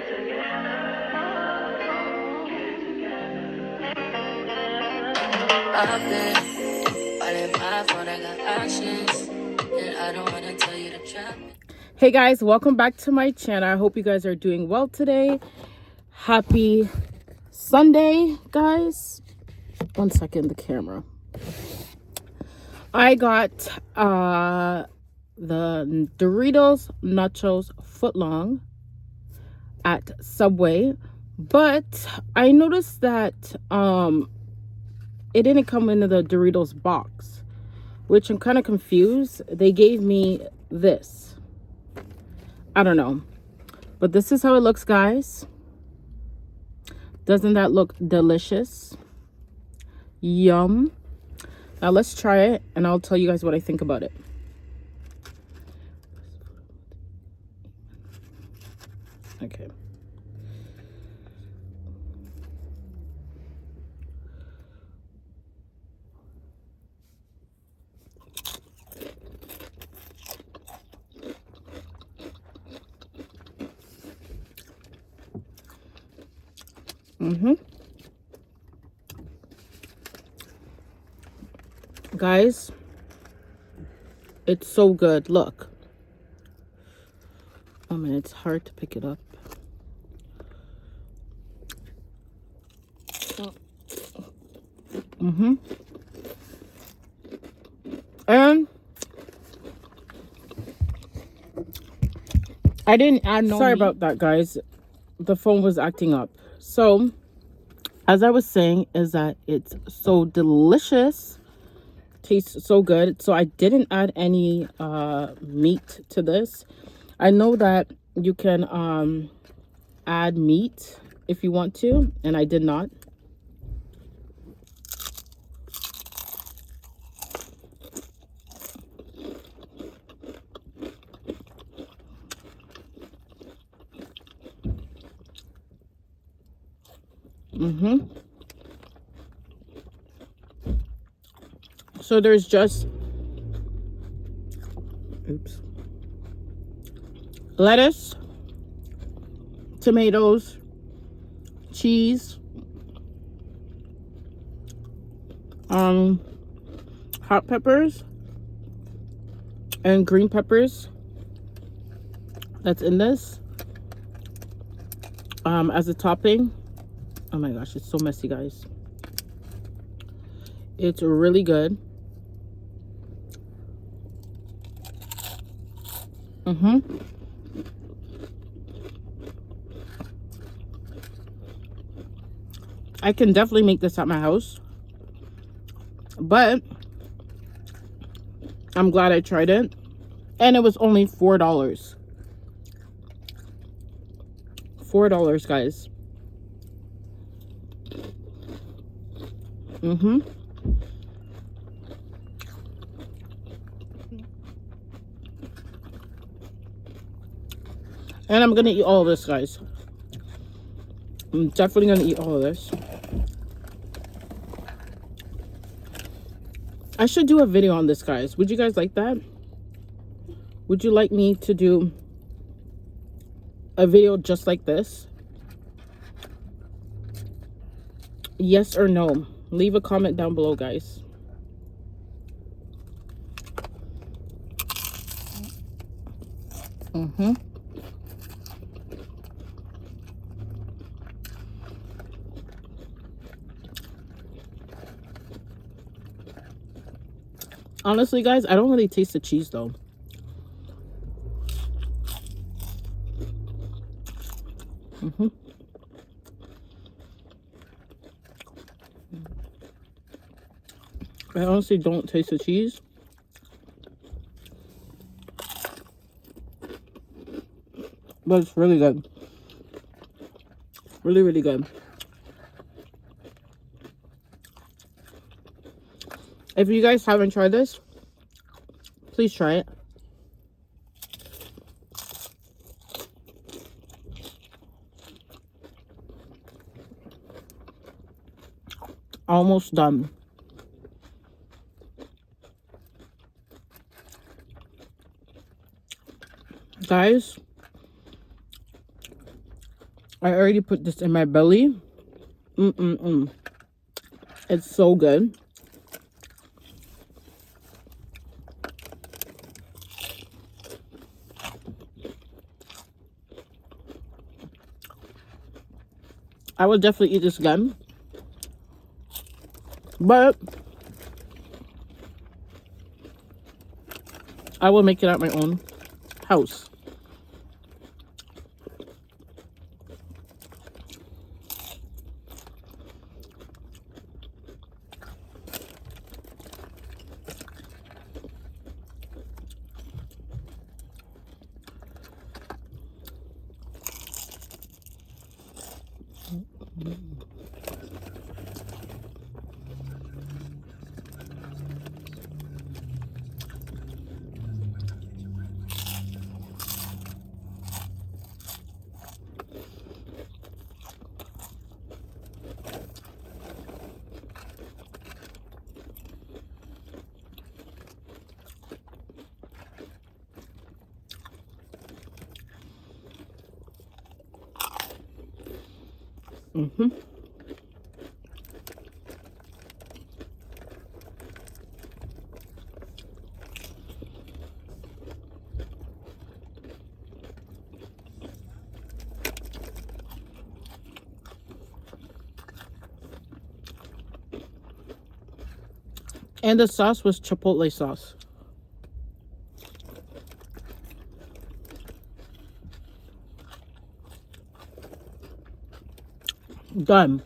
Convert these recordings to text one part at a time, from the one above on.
I've been all in my phone, I got actions, and I don't wanna tell you to trap. Hey guys, welcome back to my channel. I hope you guys are doing well today. Happy Sunday, guys. 1 second, the camera. I got the Doritos Nachos Footlong at Subway, but I noticed that it didn't come into the Doritos box, which I'm kind of confused. They gave me this. I don't know, but this is how it looks, guys. Doesn't that look delicious? Yum. Now let's try it and I'll tell you guys what I think about it. Okay. Guys, it's so good. Look. I mean, it's hard to pick it up. And I didn't add no Sorry meat. About that, guys. The phone was acting up. So, as I was saying, is that it's so delicious. Tastes so good. So I didn't add any meat to this. I know that you can add meat if you want to, and I did not. So there's just lettuce, tomatoes, cheese, hot peppers, and green peppers. That's in this as a topping. Oh my gosh, it's so messy, guys. It's really good. I can definitely make this at my house, but I'm glad I tried it, and it was only $4. $4, guys. And I'm gonna eat all of this, guys. I'm definitely gonna eat all of this. I should do a video on this, guys. Would you guys like that? Would you like me to do a video just like this? Yes or no? Leave a comment down below, guys. Honestly, guys, I don't really taste the cheese though. I honestly don't taste the cheese. But it's really good. Really, really good. If you guys haven't tried this, please try it. Almost done. Guys, I already put this in my belly. It's so good. I will definitely eat this again. But I will make it at my own house. And the sauce was chipotle sauce. Done.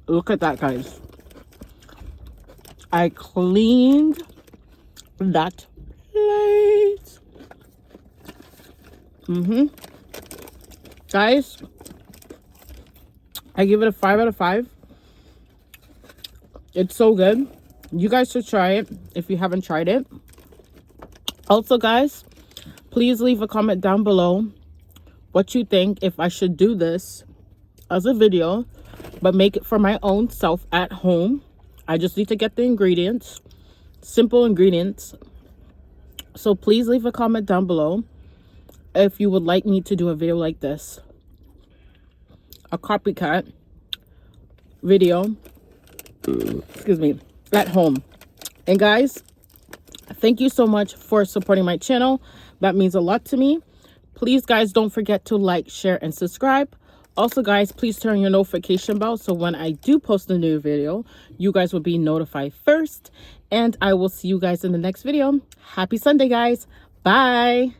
Look at that, guys. I cleaned that plate. Guys, I give it a 5 out of 5. It's so good. You guys should try it if you haven't tried it. Also, guys, please leave a comment down below what you think, if I should do this as a video, but make it for my own self at home. I just need to get the ingredients, simple ingredients. So please leave a comment down below if you would like me to do a video like this, a copycat video, excuse me, at home. And guys, thank you so much for supporting my channel. That means a lot to me. Please, guys, don't forget to like, share, and subscribe. Also, guys, please turn your notification bell so when I do post a new video, you guys will be notified first. And I will see you guys in the next video. Happy Sunday, guys. Bye.